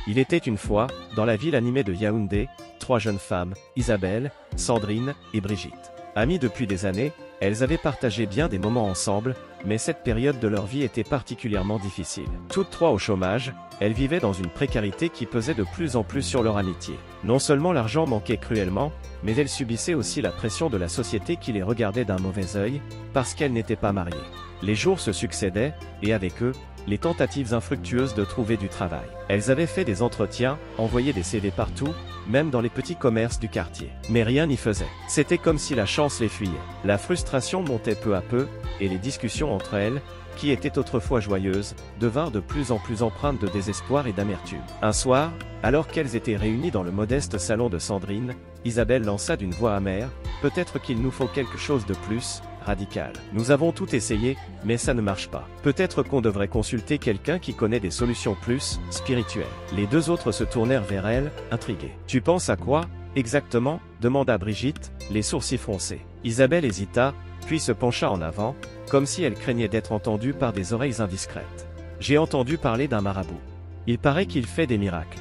Il était une fois, dans la ville animée de Yaoundé, 3 jeunes femmes, Isabelle, Sandrine et Brigitte. Amies depuis des années, elles avaient partagé bien des moments ensemble, mais cette période de leur vie était particulièrement difficile. Toutes 3 au chômage, elles vivaient dans une précarité qui pesait de plus en plus sur leur amitié. Non seulement l'argent manquait cruellement, mais elles subissaient aussi la pression de la société qui les regardait d'un mauvais œil, parce qu'elles n'étaient pas mariées. Les jours se succédaient, et avec eux, les tentatives infructueuses de trouver du travail. Elles avaient fait des entretiens, envoyé des CV partout, même dans les petits commerces du quartier. Mais rien n'y faisait. C'était comme si la chance les fuyait. La frustration montait peu à peu, et les discussions entre elles, qui étaient autrefois joyeuses, devinrent de plus en plus empreintes de désespoir et d'amertume. Un soir, alors qu'elles étaient réunies dans le modeste salon de Sandrine, Isabelle lança d'une voix amère, « Peut-être qu'il nous faut quelque chose de plus radical. Nous avons tout essayé, mais ça ne marche pas. Peut-être qu'on devrait consulter quelqu'un qui connaît des solutions plus spirituelles. » Les 2 autres se tournèrent vers elle, intrigués. « Tu penses à quoi, exactement ?» demanda Brigitte, les sourcils froncés. Isabelle hésita, puis se pencha en avant, comme si elle craignait d'être entendue par des oreilles indiscrètes. « J'ai entendu parler d'un marabout. Il paraît qu'il fait des miracles.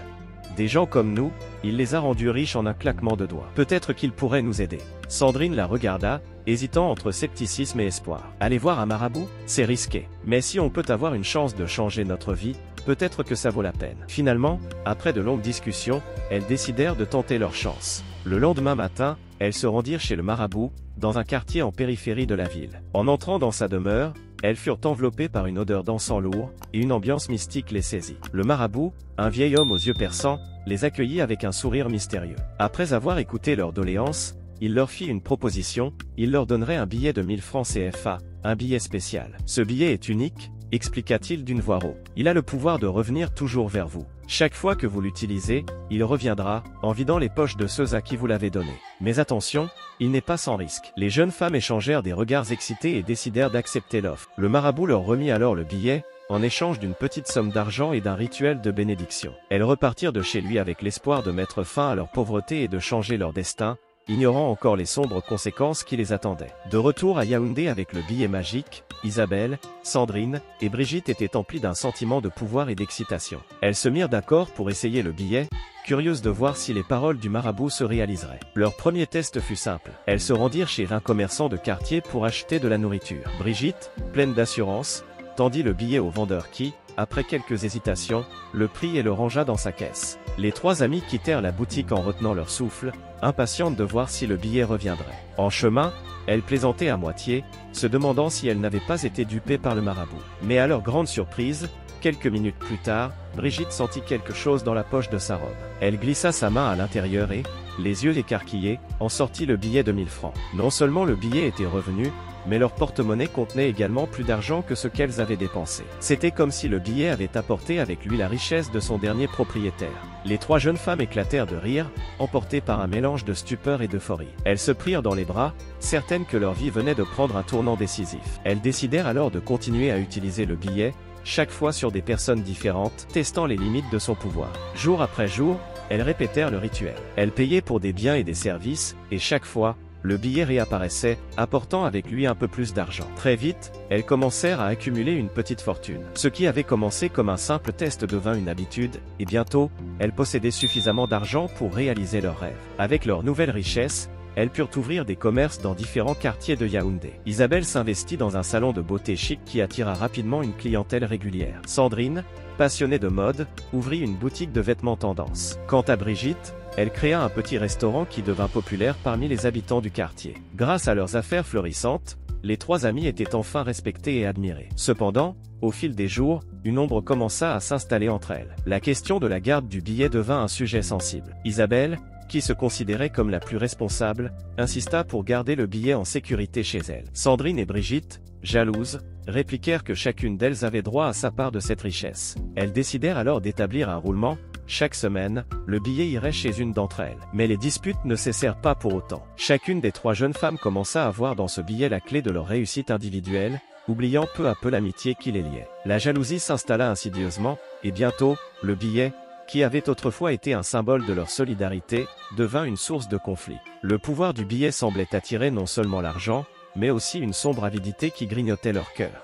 Des gens comme nous, il les a rendus riches en un claquement de doigts. Peut-être qu'il pourrait nous aider. » Sandrine la regarda, hésitant entre scepticisme et espoir. « Aller voir un marabout? C'est risqué. Mais si on peut avoir une chance de changer notre vie, peut-être que ça vaut la peine. » Finalement, après de longues discussions, elles décidèrent de tenter leur chance. Le lendemain matin, elles se rendirent chez le marabout, dans un quartier en périphérie de la ville. En entrant dans sa demeure, elles furent enveloppées par une odeur d'encens lourd, et une ambiance mystique les saisit. Le marabout, un vieil homme aux yeux perçants, les accueillit avec un sourire mystérieux. Après avoir écouté leurs doléances, il leur fit une proposition, il leur donnerait un billet de 1000 francs CFA, un billet spécial. « Ce billet est unique, expliqua-t-il d'une voix rauque. Il a le pouvoir de revenir toujours vers vous. Chaque fois que vous l'utilisez, il reviendra, en vidant les poches de ceux à qui vous l'avez donné. Mais attention, il n'est pas sans risque. » Les jeunes femmes échangèrent des regards excités et décidèrent d'accepter l'offre. Le marabout leur remit alors le billet, en échange d'une petite somme d'argent et d'un rituel de bénédiction. Elles repartirent de chez lui avec l'espoir de mettre fin à leur pauvreté et de changer leur destin, ignorant encore les sombres conséquences qui les attendaient. De retour à Yaoundé avec le billet magique, Isabelle, Sandrine et Brigitte étaient emplies d'un sentiment de pouvoir et d'excitation. Elles se mirent d'accord pour essayer le billet, curieuses de voir si les paroles du marabout se réaliseraient. Leur premier test fut simple. Elles se rendirent chez un commerçant de quartier pour acheter de la nourriture. Brigitte, pleine d'assurance, tendit le billet au vendeur qui, après quelques hésitations, le prit et le rangea dans sa caisse. Les 3 amies quittèrent la boutique en retenant leur souffle, impatientes de voir si le billet reviendrait. En chemin, elles plaisantaient à moitié, se demandant si elles n'avaient pas été dupées par le marabout. Mais à leur grande surprise, quelques minutes plus tard, Brigitte sentit quelque chose dans la poche de sa robe. Elle glissa sa main à l'intérieur et, les yeux écarquillés, en sortit le billet de 1000 francs. Non seulement le billet était revenu, mais leur porte-monnaie contenait également plus d'argent que ce qu'elles avaient dépensé. C'était comme si le billet avait apporté avec lui la richesse de son dernier propriétaire. Les 3 jeunes femmes éclatèrent de rire, emportées par un mélange de stupeur et d'euphorie. Elles se prirent dans les bras, certaines que leur vie venait de prendre un tournant décisif. Elles décidèrent alors de continuer à utiliser le billet, chaque fois sur des personnes différentes, testant les limites de son pouvoir. Jour après jour, elles répétèrent le rituel. Elles payaient pour des biens et des services, et chaque fois, le billet réapparaissait, apportant avec lui un peu plus d'argent. Très vite, elles commencèrent à accumuler une petite fortune. Ce qui avait commencé comme un simple test devint une habitude, et bientôt, elles possédaient suffisamment d'argent pour réaliser leurs rêves. Avec leur nouvelle richesse, elles purent ouvrir des commerces dans différents quartiers de Yaoundé. Isabelle s'investit dans un salon de beauté chic qui attira rapidement une clientèle régulière. Sandrine, passionnée de mode, ouvrit une boutique de vêtements tendance. Quant à Brigitte, elle créa un petit restaurant qui devint populaire parmi les habitants du quartier. Grâce à leurs affaires florissantes, les 3 amies étaient enfin respectées et admirées. Cependant, au fil des jours, une ombre commença à s'installer entre elles. La question de la garde du billet devint un sujet sensible. Isabelle, qui se considérait comme la plus responsable, insista pour garder le billet en sécurité chez elle. Sandrine et Brigitte, jalouses, répliquèrent que chacune d'elles avait droit à sa part de cette richesse. Elles décidèrent alors d'établir un roulement. Chaque semaine, le billet irait chez une d'entre elles. Mais les disputes ne cessèrent pas pour autant. Chacune des 3 jeunes femmes commença à voir dans ce billet la clé de leur réussite individuelle, oubliant peu à peu l'amitié qui les liait. La jalousie s'installa insidieusement, et bientôt, le billet, qui avait autrefois été un symbole de leur solidarité, devint une source de conflit. Le pouvoir du billet semblait attirer non seulement l'argent, mais aussi une sombre avidité qui grignotait leur cœur.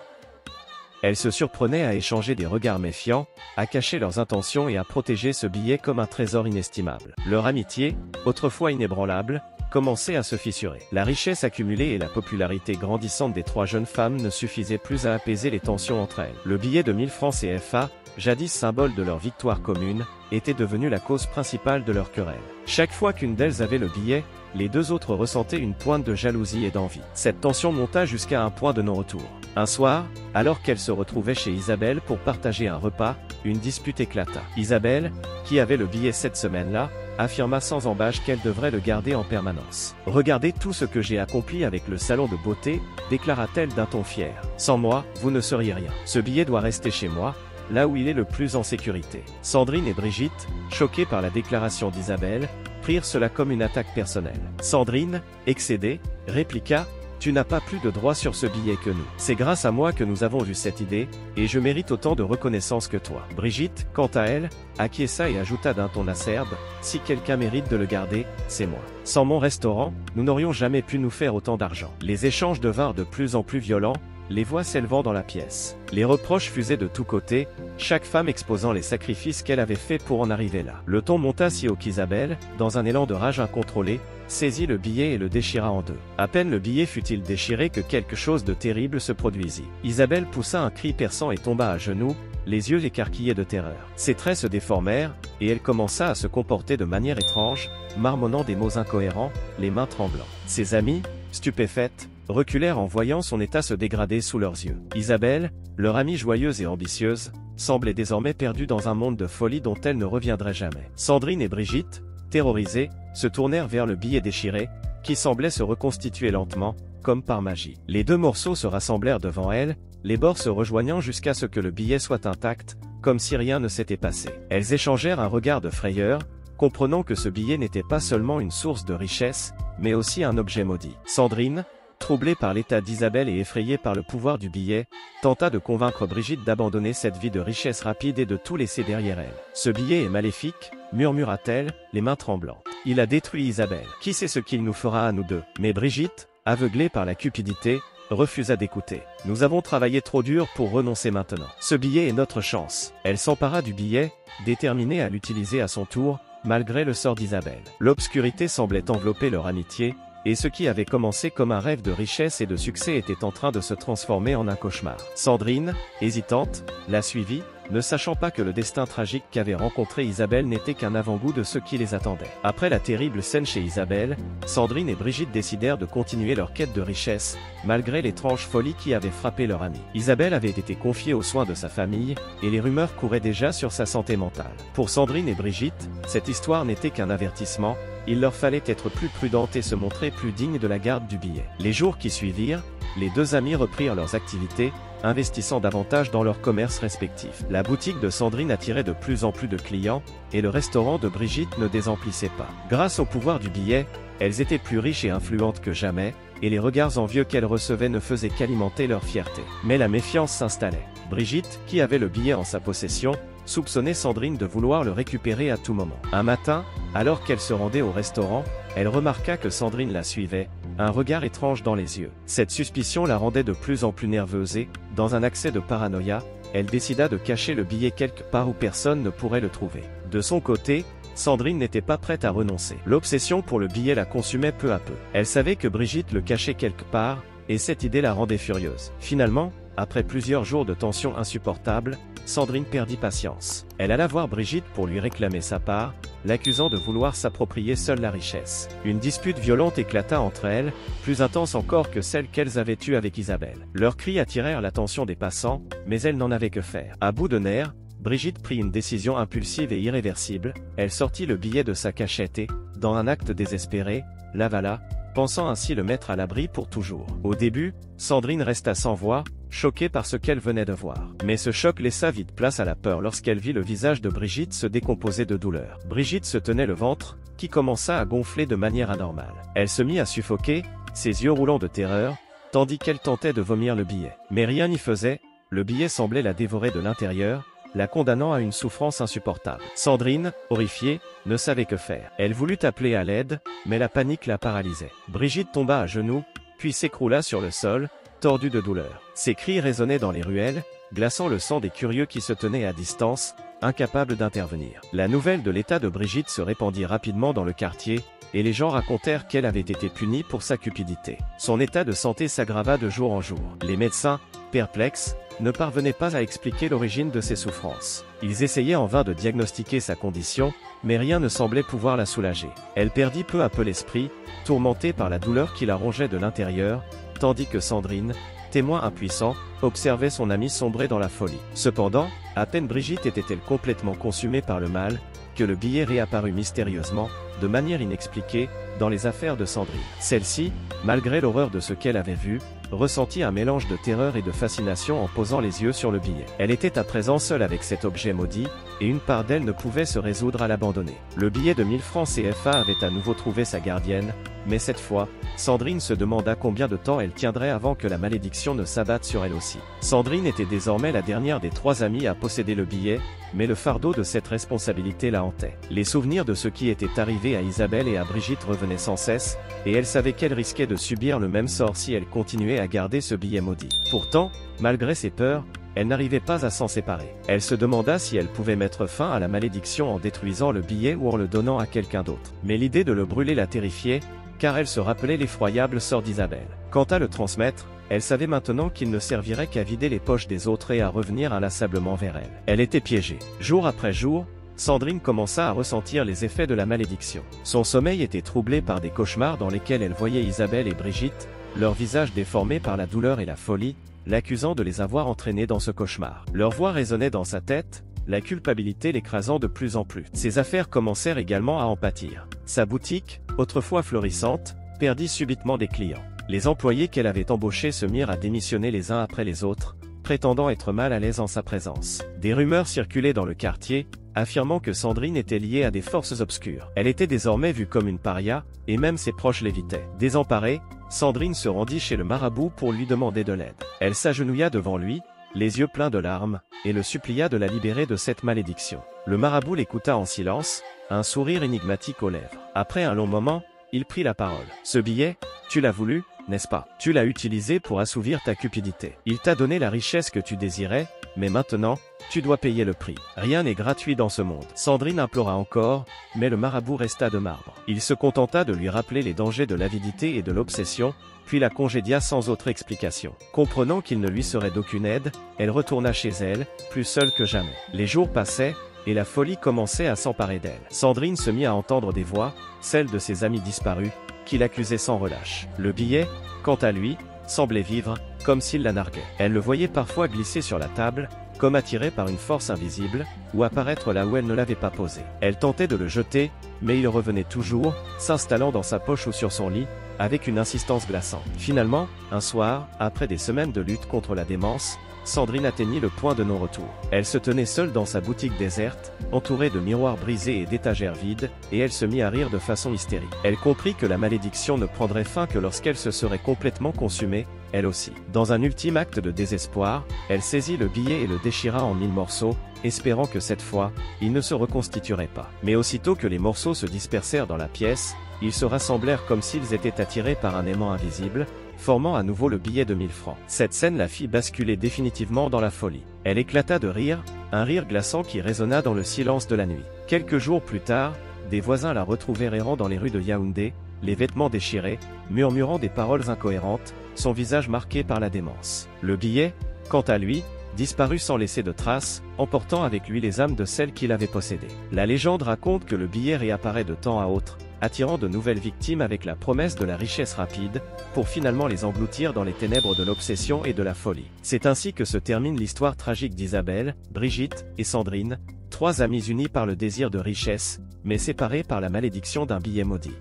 Elles se surprenaient à échanger des regards méfiants, à cacher leurs intentions et à protéger ce billet comme un trésor inestimable. Leur amitié, autrefois inébranlable, commençait à se fissurer. La richesse accumulée et la popularité grandissante des 3 jeunes femmes ne suffisaient plus à apaiser les tensions entre elles. Le billet de 1000 francs CFA, jadis symbole de leur victoire commune, était devenu la cause principale de leur querelle. Chaque fois qu'une d'elles avait le billet, les 2 autres ressentaient une pointe de jalousie et d'envie. Cette tension monta jusqu'à un point de non-retour. Un soir, alors qu'elle se retrouvait chez Isabelle pour partager un repas, une dispute éclata. Isabelle, qui avait le billet cette semaine-là, affirma sans embâche qu'elle devrait le garder en permanence. « Regardez tout ce que j'ai accompli avec le salon de beauté », déclara-t-elle d'un ton fier. « Sans moi, vous ne seriez rien. Ce billet doit rester chez moi, là où il est le plus en sécurité. » Sandrine et Brigitte, choquées par la déclaration d'Isabelle, prirent cela comme une attaque personnelle. Sandrine, excédée, répliqua: « Tu n'as pas plus de droit sur ce billet que nous. C'est grâce à moi que nous avons eu cette idée, et je mérite autant de reconnaissance que toi. » Brigitte, quant à elle, acquiesça et ajouta d'un ton acerbe: « Si quelqu'un mérite de le garder, c'est moi. Sans mon restaurant, nous n'aurions jamais pu nous faire autant d'argent. » Les échanges devinrent de plus en plus violents, les voix s'élevant dans la pièce. Les reproches fusaient de tous côtés, chaque femme exposant les sacrifices qu'elle avait faits pour en arriver là. Le ton monta si haut qu'Isabelle, dans un élan de rage incontrôlée, saisit le billet et le déchira en 2. À peine le billet fut-il déchiré que quelque chose de terrible se produisit. Isabelle poussa un cri perçant et tomba à genoux, les yeux écarquillés de terreur. Ses traits se déformèrent, et elle commença à se comporter de manière étrange, marmonnant des mots incohérents, les mains tremblantes. Ses amies, stupéfaites, reculèrent en voyant son état se dégrader sous leurs yeux. Isabelle, leur amie joyeuse et ambitieuse, semblait désormais perdue dans un monde de folie dont elle ne reviendrait jamais. Sandrine et Brigitte, terrorisées, se tournèrent vers le billet déchiré, qui semblait se reconstituer lentement, comme par magie. Les 2 morceaux se rassemblèrent devant elles, les bords se rejoignant jusqu'à ce que le billet soit intact, comme si rien ne s'était passé. Elles échangèrent un regard de frayeur, comprenant que ce billet n'était pas seulement une source de richesse, mais aussi un objet maudit. Sandrine, troublée par l'état d'Isabelle et effrayée par le pouvoir du billet, tenta de convaincre Brigitte d'abandonner cette vie de richesse rapide et de tout laisser derrière elle. « Ce billet est maléfique », murmura-t-elle, les mains tremblantes. « Il a détruit Isabelle. Qui sait ce qu'il nous fera à nous 2 ?» Mais Brigitte, aveuglée par la cupidité, refusa d'écouter. « Nous avons travaillé trop dur pour renoncer maintenant. Ce billet est notre chance. » Elle s'empara du billet, déterminée à l'utiliser à son tour, malgré le sort d'Isabelle. L'obscurité semblait envelopper leur amitié, et ce qui avait commencé comme un rêve de richesse et de succès était en train de se transformer en un cauchemar. Sandrine, hésitante, la suivit, ne sachant pas que le destin tragique qu'avait rencontré Isabelle n'était qu'un avant-goût de ce qui les attendait. Après la terrible scène chez Isabelle, Sandrine et Brigitte décidèrent de continuer leur quête de richesse, malgré l'étrange folie qui avait frappé leur amie. Isabelle avait été confiée aux soins de sa famille, et les rumeurs couraient déjà sur sa santé mentale. Pour Sandrine et Brigitte, cette histoire n'était qu'un avertissement, il leur fallait être plus prudentes et se montrer plus dignes de la garde du billet. Les jours qui suivirent, les 2 amies reprirent leurs activités, investissant davantage dans leurs commerces respectifs. La boutique de Sandrine attirait de plus en plus de clients, et le restaurant de Brigitte ne désemplissait pas. Grâce au pouvoir du billet, elles étaient plus riches et influentes que jamais, et les regards envieux qu'elles recevaient ne faisaient qu'alimenter leur fierté. Mais la méfiance s'installait. Brigitte, qui avait le billet en sa possession, soupçonnait Sandrine de vouloir le récupérer à tout moment. Un matin, alors qu'elle se rendait au restaurant, elle remarqua que Sandrine la suivait, un regard étrange dans les yeux. Cette suspicion la rendait de plus en plus nerveuse et, dans un accès de paranoïa, elle décida de cacher le billet quelque part où personne ne pourrait le trouver. De son côté, Sandrine n'était pas prête à renoncer. L'obsession pour le billet la consumait peu à peu. Elle savait que Brigitte le cachait quelque part, et cette idée la rendait furieuse. Finalement, après plusieurs jours de tension insupportable, Sandrine perdit patience. Elle alla voir Brigitte pour lui réclamer sa part, l'accusant de vouloir s'approprier seule la richesse. Une dispute violente éclata entre elles, plus intense encore que celle qu'elles avaient eue avec Isabelle. Leurs cris attirèrent l'attention des passants, mais elles n'en avaient que faire. À bout de nerfs, Brigitte prit une décision impulsive et irréversible, elle sortit le billet de sa cachette et, dans un acte désespéré, l'avala, pensant ainsi le mettre à l'abri pour toujours. Au début, Sandrine resta sans voix, choquée par ce qu'elle venait de voir. Mais ce choc laissa vite place à la peur lorsqu'elle vit le visage de Brigitte se décomposer de douleur. Brigitte se tenait le ventre, qui commença à gonfler de manière anormale. Elle se mit à suffoquer, ses yeux roulant de terreur, tandis qu'elle tentait de vomir le billet. Mais rien n'y faisait, le billet semblait la dévorer de l'intérieur, la condamnant à une souffrance insupportable. Sandrine, horrifiée, ne savait que faire. Elle voulut appeler à l'aide, mais la panique la paralysait. Brigitte tomba à genoux, puis s'écroula sur le sol, tordu de douleur. Ses cris résonnaient dans les ruelles, glaçant le sang des curieux qui se tenaient à distance, incapables d'intervenir. La nouvelle de l'état de Brigitte se répandit rapidement dans le quartier, et les gens racontèrent qu'elle avait été punie pour sa cupidité. Son état de santé s'aggrava de jour en jour. Les médecins, perplexes, ne parvenaient pas à expliquer l'origine de ses souffrances. Ils essayaient en vain de diagnostiquer sa condition, mais rien ne semblait pouvoir la soulager. Elle perdit peu à peu l'esprit, tourmentée par la douleur qui la rongeait de l'intérieur, tandis que Sandrine, témoin impuissant, observait son amie sombrer dans la folie. Cependant, à peine Brigitte était-elle complètement consumée par le mal, que le billet réapparut mystérieusement, de manière inexpliquée, dans les affaires de Sandrine. Celle-ci, malgré l'horreur de ce qu'elle avait vu, ressentit un mélange de terreur et de fascination en posant les yeux sur le billet. Elle était à présent seule avec cet objet maudit, et une part d'elle ne pouvait se résoudre à l'abandonner. Le billet de 1000 francs CFA avait à nouveau trouvé sa gardienne, mais cette fois, Sandrine se demanda combien de temps elle tiendrait avant que la malédiction ne s'abatte sur elle aussi. Sandrine était désormais la dernière des 3 amies à posséder le billet, mais le fardeau de cette responsabilité la hantait. Les souvenirs de ce qui était arrivé à Isabelle et à Brigitte revenaient sans cesse, et elle savait qu'elle risquait de subir le même sort si elle continuait à garder ce billet maudit. Pourtant, malgré ses peurs, elle n'arrivait pas à s'en séparer. Elle se demanda si elle pouvait mettre fin à la malédiction en détruisant le billet ou en le donnant à quelqu'un d'autre. Mais l'idée de le brûler la terrifiait, car elle se rappelait l'effroyable sort d'Isabelle. Quant à le transmettre, elle savait maintenant qu'il ne servirait qu'à vider les poches des autres et à revenir inlassablement vers elle. Elle était piégée. Jour après jour, Sandrine commença à ressentir les effets de la malédiction. Son sommeil était troublé par des cauchemars dans lesquels elle voyait Isabelle et Brigitte, leurs visages déformés par la douleur et la folie, l'accusant de les avoir entraînés dans ce cauchemar. Leur voix résonnait dans sa tête, la culpabilité l'écrasant de plus en plus. Ses affaires commencèrent également à en pâtir. Sa boutique, autrefois florissante, perdit subitement des clients. Les employés qu'elle avait embauchés se mirent à démissionner les uns après les autres, prétendant être mal à l'aise en sa présence. Des rumeurs circulaient dans le quartier, affirmant que Sandrine était liée à des forces obscures. Elle était désormais vue comme une paria, et même ses proches l'évitaient. Désemparée, Sandrine se rendit chez le marabout pour lui demander de l'aide. Elle s'agenouilla devant lui, les yeux pleins de larmes, et le supplia de la libérer de cette malédiction. Le marabout l'écouta en silence, un sourire énigmatique aux lèvres. Après un long moment, il prit la parole. « Ce billet, tu l'as voulu, n'est-ce pas? Tu l'as utilisé pour assouvir ta cupidité. Il t'a donné la richesse que tu désirais, mais maintenant, tu dois payer le prix. Rien n'est gratuit dans ce monde. » Sandrine implora encore, mais le marabout resta de marbre. Il se contenta de lui rappeler les dangers de l'avidité et de l'obsession, puis la congédia sans autre explication. Comprenant qu'il ne lui serait d'aucune aide, elle retourna chez elle, plus seule que jamais. Les jours passaient, et la folie commençait à s'emparer d'elle. Sandrine se mit à entendre des voix, celles de ses amis disparus, qui l'accusaient sans relâche. Le billet, quant à lui, semblait vivre, comme s'il la narguait. Elle le voyait parfois glisser sur la table, comme attiré par une force invisible, ou apparaître là où elle ne l'avait pas posé. Elle tentait de le jeter, mais il revenait toujours, s'installant dans sa poche ou sur son lit, avec une insistance glaçante. Finalement, un soir, après des semaines de lutte contre la démence, Sandrine atteignit le point de non-retour. Elle se tenait seule dans sa boutique déserte, entourée de miroirs brisés et d'étagères vides, et elle se mit à rire de façon hystérique. Elle comprit que la malédiction ne prendrait fin que lorsqu'elle se serait complètement consumée, elle aussi. Dans un ultime acte de désespoir, elle saisit le billet et le déchira en 1000 morceaux, espérant que cette fois, il ne se reconstituerait pas. Mais aussitôt que les morceaux se dispersèrent dans la pièce, ils se rassemblèrent comme s'ils étaient attirés par un aimant invisible, formant à nouveau le billet de 1000 francs. Cette scène la fit basculer définitivement dans la folie. Elle éclata de rire, un rire glaçant qui résonna dans le silence de la nuit. Quelques jours plus tard, des voisins la retrouvèrent errant dans les rues de Yaoundé, les vêtements déchirés, murmurant des paroles incohérentes, son visage marqué par la démence. Le billet, quant à lui, disparut sans laisser de traces, emportant avec lui les âmes de celles qui l'avaient possédé. La légende raconte que le billet réapparaît de temps à autre, attirant de nouvelles victimes avec la promesse de la richesse rapide, pour finalement les engloutir dans les ténèbres de l'obsession et de la folie. C'est ainsi que se termine l'histoire tragique d'Isabelle, Brigitte et Sandrine, 3 amies unies par le désir de richesse, mais séparées par la malédiction d'un billet maudit.